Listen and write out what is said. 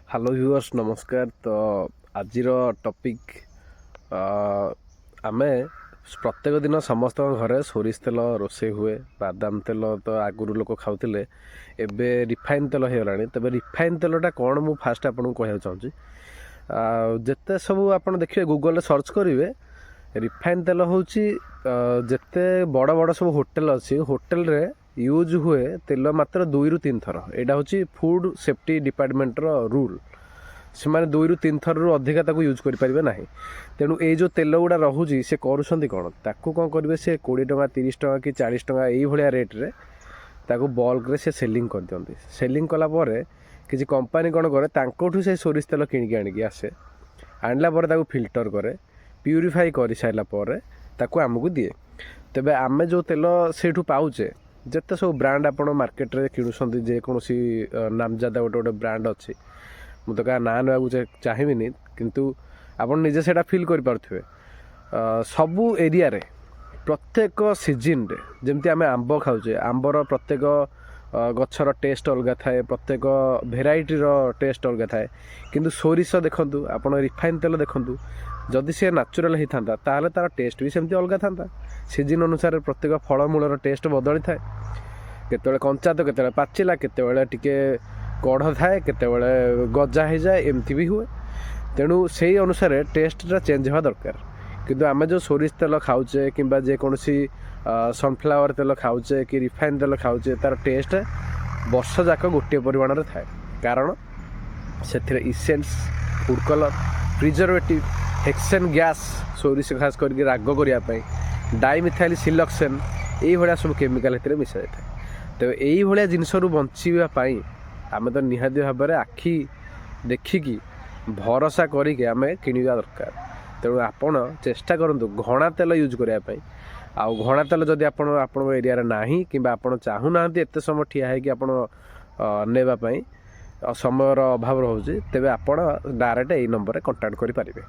Hello viewers नमस्कार। तो आज टॉपिक आमे प्रत्येक दिन समस्त घरे सोरिष तेल रोसे हुए। बादाम तेल तो आगुरी लोक खाऊले, एबे रिफाइन तेल हो गलानी। तबे रिफाइन तेलटा कौन मु फास्ट आपको कहना चाहूँगी, जिते सब आप देखिए गूगल सर्च करेंगे रिफाइन तेल हूँ जिते बड़ बड़ सब होटेल अच्छी होटेल रे यूज हुए तेल मात्र 2 ରୁ 3 थर। यहाँ हूँ फूड सेफ्टी डिपार्टमेंटर रूल, से 2 ରୁ 3 थर अधिका ताको यूज करें ना। तेणु ये जो तेल गुड़ा रोचे से करुँच कौन ताकू कौन करेंगे, से 20 टଙ୍କା 30 टଙ୍କା कि 40 टଙ୍କା ये रेट्रे ताको बल्क से सेलिंग कर दिखती। सेलिंग कलापर किसी कंपनी कौन करे तांकोठू से सोरिष तेल किणिकी आनिकी आसे, आणला पर ताको फिल्टर करे, प्यूरीफाई कर सारापर ताको आमको दिए। तेबे आमे जो तेल सेठू पाउचे जिते सब ब्रांड आप मार्केट रे किणुंट, जेकोसी नामजादा गोटे गोटे ब्रांड अच्छी, मुझे क्या ना ना चाहिए किंतु आप निजे से फिल करें सबू एरिया रे प्रत्येक सीजन रे जमती आम आंब खाऊे, आंबर प्रत्येक गचर टेस्ट अलग थाए, प्रत्येक भेराइटीर टेस्ट अलग थाए। किंतु सोरिष देखूँ आप रिफाइन तेल देखूँ, जदि सी नाचुराल होता तार टेस्ट भी सेमती अलग था। सीजन अनुसार प्रत्येक फलमूलर टेस्ट बदली थाए, केतबेले कंचा तो केतबेले पाचिला, केतबेले टिके कढ़ थाए, केतबेले गजा हो जाए, एमती भी हुए। तेणु से अनुसार टेस्टा चेंज हवा दरकार। किंतु आमे जो सोरिष तेल खाऊे कि जेकोसी सनफ्लावर तेल खाऊे कि रिफाइन तेल खाऊे तार टेस्ट वर्ष जाक गोटे परिमाण थाए। कारण से essence, food colour, preservative, hexane gas, सोरिष खास करके राग करने, डाइमिथाइल सिलक्सेन, ये सब केमिकल मिसा जाए। तो ये जिनस बचाई आम तो निहाती भाव में आखि देखिकी भरोसा करके आम किणवा दरकार। तेणु आपण चेष्टा करूँ घना तेल यूज करने। आउ घना तेल जदि आप एरिया ना कि चाहूना एत समय ठिया है कि नापी समयर अभाव रोचे, तेज आप डायरेक्ट यही नंबर कंटाक्ट करें।